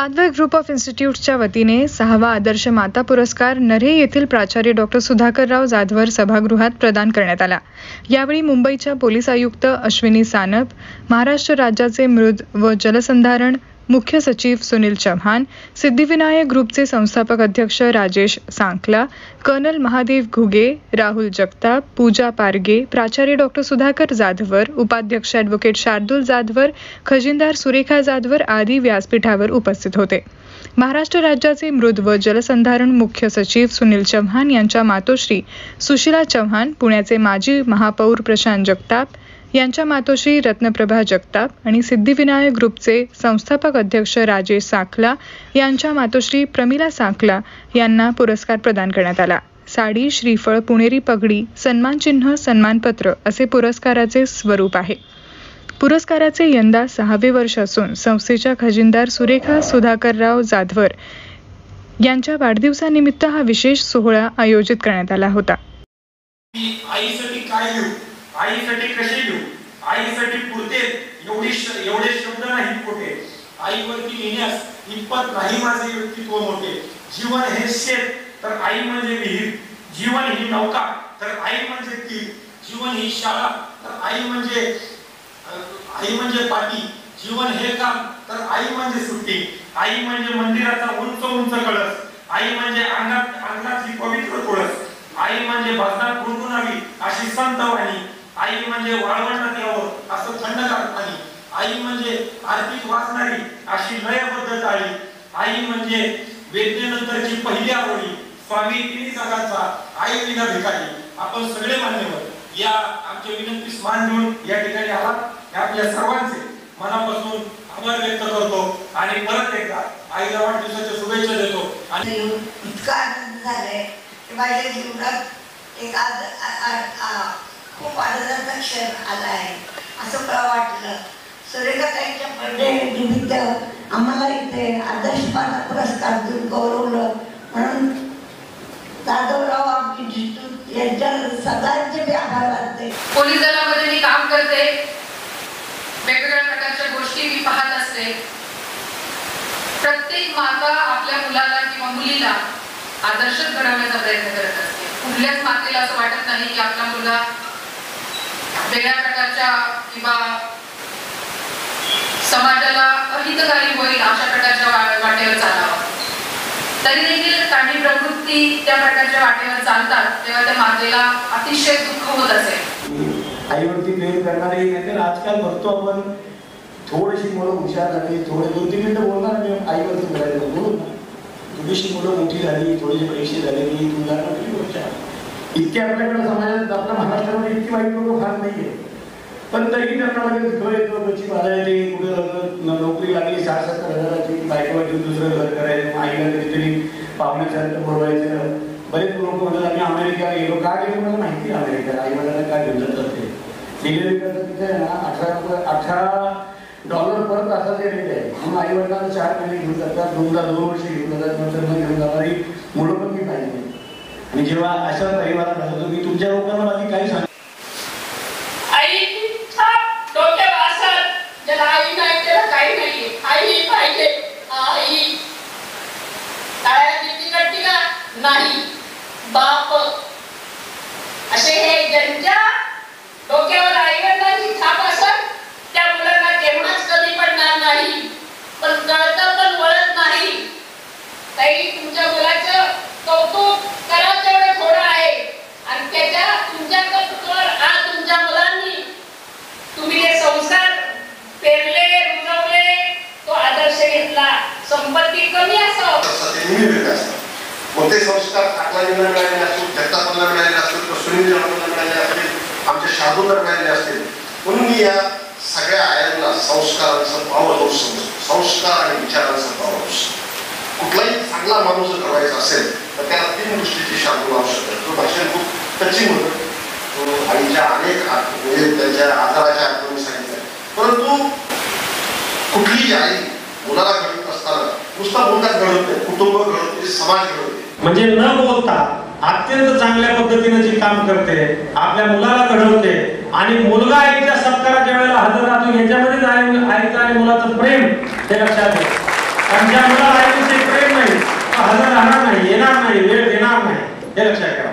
Jadhavar group of इन्स्टिट्यूट्सच्या वतीने 6वा आदर्श माता पुरस्कार नरे येथील प्राचार्य डॉ. सुधाकरराव जाधवर सभागृहात प्रदान करण्यात आला। यावेळी मुंबईच्या पोलीस आयुक्त अश्विनी सानप, महाराष्ट्र राज्याचे मृद व जलसंधारण मुख्य सचिव सुनील चव्हाण, सिद्धिविनायक ग्रुपचे संस्थापक अध्यक्ष राजेश सांखला, कर्नल महादेव घुगे, राहुल जगताप, पूजा पारगे, प्राचार्य डॉ. सुधाकर जाधवर, उपाध्यक्ष ॲडव्होकेट शार्दूल जाधवर, खजिनदार सुरेखा जाधवर आदी व्यासपीठावर उपस्थित होते। महाराष्ट्र राज्याचे मृद व जलसंधारण मुख्य सचिव सुनील चव्हाण यांच्या मातोश्री सुशीला चव्हाण, पुण्याचे माजी महापौर प्रशांत जगताप यांच्या मातोश्री रत्नप्रभा जगताप आणि सिद्धिविनायक ग्रुपचे संस्थापक अध्यक्ष राजेश सांखला यांच्या मातोश्री प्रमिला सांखला यांना पुरस्कार प्रदान करण्यात आला। साडी, श्रीफळ, पुणेरी पगडी, सन्मानचिन्ह, सन्मानपत्र असे पुरस्काराचे स्वरूप आहे। पुरस्काराचे यंदा 6वे वर्ष असून संस्थेच्या खजिनदार सुरेखा सुधाकरराव जाधवर यांच्या वाढदिवसानिमित्त हा विशेष सोहळा आयोजित करण्यात आला होता। आईसाठी काय घेऊ, आईसाठी कसे घेऊ, आईसाठी पुरते एवढे शब्द नाही पोटे, आईवरती लिहिण्यास हिंमत नाही माझे व्यक्तित्व मोठे। जीवन हे शेत तर आई म्हणजे विहीर, जीवन ही नौका तर आई म्हणजे तीर, जीवन ही शाळा तर आई म्हणजे पाटी, जीवन हे काम तर आई म्हणजे सुट्टी, आई म्हणजे मंदिराचा उंच उंच कळस, आई म्हणजे अंगणातली पवित्र तुळस, आई म्हणजे भजनात गुणगुणावी अशी संत वाणी, आई म्हणजे वाळवंटात यावं असं थंडगार पाणी, आई म्हणजे आरतीत वाचणारी अशी लयबद्ध टाळी, आई म्हणजे वेदनेनंतरची पहिली आवडी, स्वामी तिन्ही जगाचा आई विना भिकारी। आपण सगळे मान्यवर या आमच्या विनंतीस मान देऊन या ठिकाणी आलात, आपल्या सर्वांचे मनापासून आभार व्यक्त करतो आणि परत एकदा आईला वाढदिवसाच्या शुभेच्छा देतो। आणि इतका आनंद झालाय की माझ्या जीवनात एक खूप आनंदाचा क्षण आला आहे असं मला वाटलं। सुरेखाताईंच्या बर्थडे निमित्त आम्हाला इथे आदर्श माता पुरस्कार देऊन गौरवलं, म्हणून जाधवराव इन्स्टिट्यूट यांच्या सगळ्यांचे मी आभार मानते। पोलीस दलामध्ये मी काम करते, वेगवेगळ्या प्रकारच्या गोष्टी मी पाहत असते। प्रत्येक माता आपल्या मुलाला किंवा मुलीला आदर्श घडवण्याचा प्रयत्न करत असते। कुठल्याच मातेला असं वाटत नाही की आपला मुलगा वेगळ्या प्रकारच्या किंवा समाजाला अहितकारी होईल अशा प्रकारच्या वाटेवर चालावा। तरी देखील काही प्रवृत्ती त्या प्रकारच्या वाटेवर चालतात तेव्हा त्या मातेला अतिशय दुःख होत असेल। आईवरती प्रेम करणारे नाहीतर आजकाल बघतो आपण थोडीशी मुलं हुशार झाली, थोडे 2-3 मिनिटं बोलणार मी आईवरती बोलायचं बोलू ना, थोडीशी मुलं मोठी झाली, थोडीशी परीक्षा झाली की तुला नोकरी गोष्ट इतकी आपल्याकडे समाजात आपल्या महाराष्ट्रामध्ये इतकी वाईट लोक फार नाहीये, पण तरी त्यांना लगेच घर येतो, कच्ची बाधा येते, कुठे नोकरी लागली 60-70 हजाराची, बायकोला घेऊन दुसरं घर करायचं, आईला कधीतरी पाहुण्यासारखं बोलवायचं। बरेच लोक म्हणतात आम्ही अमेरिकेला गेलो, का गेलो मला माहिती आहे अमेरिकेला आई वडिलांना काय घेऊन जातात ते डिलिव्हरी करतात तिथे ना $18 पर तासाचे रेट आहे, म्हणून आई वडिलांना 4 महिने घेऊन जातात, 2 वर्ष घेऊन जातात, नंतर मग घेऊन जाणारी मुलं पण मी पाहिजे। आणि जेव्हा अशा परिवारात राहतो मी तुमच्या लोकांना माझी काही सांग आई नाही त्याला काही नाहीये, आई पाहिजे, आई टाळ्या किती का नाही, बाप असे हे ज्यांच्या डोक्यावर आईवडिलांची छाप असत त्या मुलांना केव्हाच कधी पडणार नाही, पण कळतं पण वळत नाही। ताई तुमच्या मुलाचं कौतुक करा तेवढं थोडं आहे आणि त्याच्या तुमच्या कौतुकावर आज तुमच्या मुलांनी तुम्ही जे संस्कार पेरले रुजवले तो आदर्श घेतला। संपत्ती कमी असो कोणते संस्कार टाकला मिळालेले असतील, जगतापला मिळालेले असतील, सुनील मिळालेले असतील, आमच्या शार्दूलला मिळालेले असतील, म्हणून मी या सगळ्या आयांना संस्कारांचा पॉवरहाऊस समजतो, संस्कार आणि विचारांचा पॉवरहाऊस। कुठलाही चांगला माणूस जर घडवायचा असेल तर त्याला 3 गोष्टीची शार्दूल आवश्यक आहे। तो भाषण खूप टचिंग होतं, तो आईच्या अनेक म्हणजे त्याच्या आजाराच्या आठवणी सांगितल्या, परंतु कुठलीही आई मुलाला घडवत असताना नुसता मुलगाच घडवत नाही, कुटुंब घडवते, समाज घडवते। म्हणजे न बोलता अत्यंत चांगल्या पद्धतीने जे काम करते, आपल्या मुलाला घडवते आणि मुलगा आईच्या सत्काराच्या वेळेला हजर राहतो, याच्यामध्ये आईचं आणि मुलाचं प्रेम हे लक्षात घ्या। आणि ज्या मुलाला आईविषयी प्रेम नाही, हजर राहणार नाही, येणार नाही, वेळ देणार नाही, हे लक्षात ठेवा.